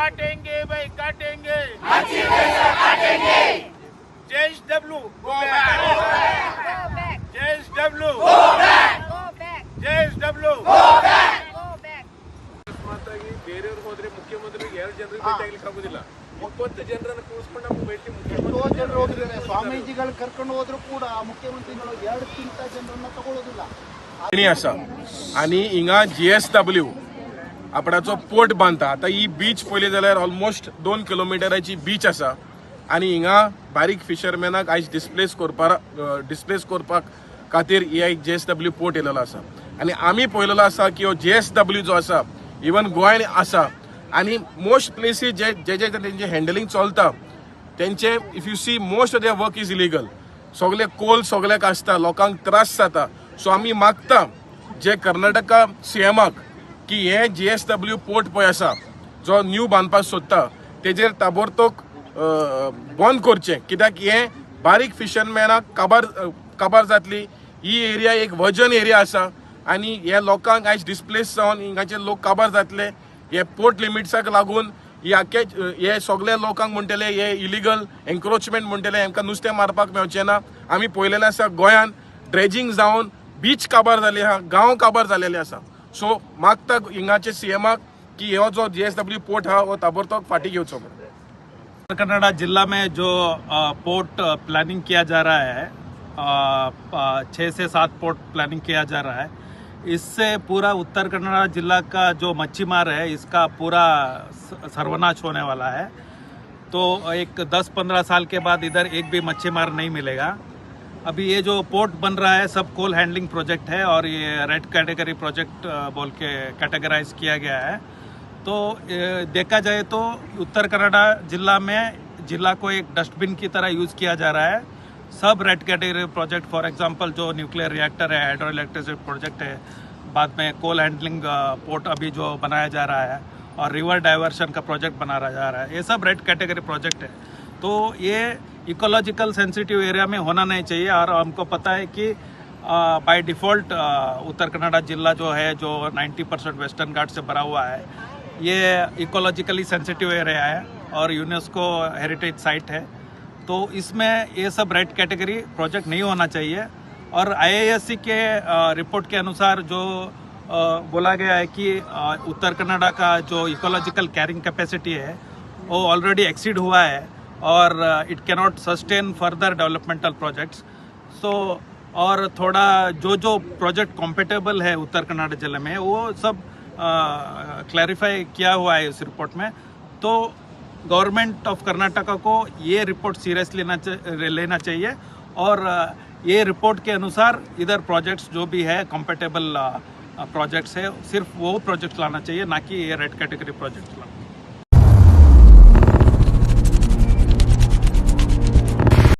काटेंगे भाई काटेंगे, JSW Go back. JSW JSW ಅಕಸ್ಮಾತಾಗಿ ಬೇರೆಯವ್ರು ಹೋದ್ರೆ ಮುಖ್ಯಮಂತ್ರಿಗೆ 2 ಜನರಿಗೆ ಭೇಟಿ ಆಗ್ಲಿಕ್ಕೆ ಆಗುದಿಲ್ಲ. 20 ಜನರನ್ನು ಕೂರಿಸ್ಕೊಂಡು ನಮ್ಮ ಭೇಟಿ ಎಷ್ಟೋ ಜನರು ಹೋಗಿದ್ದಾರೆ. ಸ್ವಾಮೀಜಿಗಳು ಕರ್ಕೊಂಡು ಹೋದ್ರು ಕೂಡ ಮುಖ್ಯಮಂತ್ರಿಗಳು 2ಕ್ಕಿಂತ ಜನರನ್ನ ತಗೊಳ್ಳೋದಿಲ್ಲ. असा आणि हिंगा JSW आपणाचो पोर्ट बांदता. आता ही बीच पळयली जाल्यार ऑलमोस्ट 2 किलोमिटराची बीच आसा आणि हिंगा बारीक फिशरमॅनाक आयज डिस्प्लेस करपाक खातीर हे एक JSW पोर्ट येयलेलो आसा आणि आमी पळयलेलो आसा की हो JSW जो आसा इवन गोंयान आसा आणि मोस्ट प्लेसीस जे तेंचे हँडलिंग चलता तेंचे if you see most of their work is illegal. सगळे कोल सगळ्याक आसता, लोकांक त्रास जाता. सो आमी मागता जे कर्नाटका CMाक की हे JSW पोर्ट पळय आसा जो न्यू बांदपाक सोदता तेजेर ताबडतोब बंद करचें, कित्याक हे बारीक फिशरमॅनाक काबार जातली. ही एरिया एक वर्जन एरिया आसा आणि ह्या लोकांक आयज डिस्प्लेस जावन हिंगाचे लोक काबार जातले. हे पोर्ट लिमिट्साक लागून हे सगळे लोकांक म्हणटले हे इलिगल एन्क्रोचमेंट म्हणटले हेंकां नुस्तें मारपाक मेळचें ना. आमी पळयलेलें आसा गोंयान ड्रेजिंग जावन बीच काबार जाले आहा, गांव काबार जालेले आसा. सो मागता हिंगाचे CMाक की हो जो JSW पोर्ट हा हो ताबडतोब फाटी घेवचो. उत्तर कन्नड़ा जिला में जो पोर्ट प्लानिंग किया जा रहा है, 6 से 7 पोर्ट प्लानिंग किया जा रहा है. इससे पूरा उत्तर कन्नड़ा जिला का जो मच्छीमार है इसका पूरा सर्वनाश होने वाला है. तो एक 10-15 साल के बाद इधर एक भी मच्छीमार नहीं मिलेगा. अभी ये जो पोर्ट बन रहा है सब कोल हैंडलिंग प्रोजेक्ट है और ये रेड कैटेगरी प्रोजेक्ट बोल के कैटेगराइज किया गया है. तो देखा जाए तो उत्तर कन्नड़ा जिला को एक डस्टबिन की तरह यूज़ किया जा रहा है. सब red category project for example जो न्यूक्लियर रिएक्टर है, हाइड्रो इलेक्ट्रिसिटी प्रोजेक्ट है, बाद में कोल हैंडलिंग पोर्ट अभी जो बनाया जा रहा है और रिवर डाइवर्शन का प्रोजेक्ट बनाया जा रहा है, ये सब रेड कैटेगरी प्रोजेक्ट है. तो ये इकोलॉजिकल सेंसिटिव एरिया में होना नहीं चाहिए. और हमको पता है कि बाय डिफ़ॉल्ट उत्तर कन्नड़ा जिला जो है जो 90% वेस्टर्न घाट से भरा हुआ है, ये इकोलॉजिकली सेंसिटिव एरिया है और यूनेस्को हेरिटेज साइट है. तो इसमें ये सब रेड कैटेगरी प्रोजेक्ट नहीं होना चाहिए. और IISc के रिपोर्ट के अनुसार जो बोला गया है कि उत्तर कन्नड़ा का जो इकोलॉजिकल कैरिंग कैपेसिटी है वो ऑलरेडी एक्सीड हुआ है और it cannot sustain further developmental projects. So और थोड़ा जो प्रोजेक्ट कॉम्पेटेबल है उत्तर कन्नड़ा जिले में वो सब क्लैरिफाई किया हुआ है इस रिपोर्ट में. तो गवर्नमेंट ऑफ कर्नाटका को ये रिपोर्ट सीरियस लेना चाहिए और ये रिपोर्ट के अनुसार इधर प्रोजेक्ट्स जो भी है कॉम्पेटेबल प्रोजेक्ट्स है सिर्फ वो प्रोजेक्ट्स लाना चाहिए, ना कि ये रेड कैटेगरी प्रोजेक्ट्स लाना.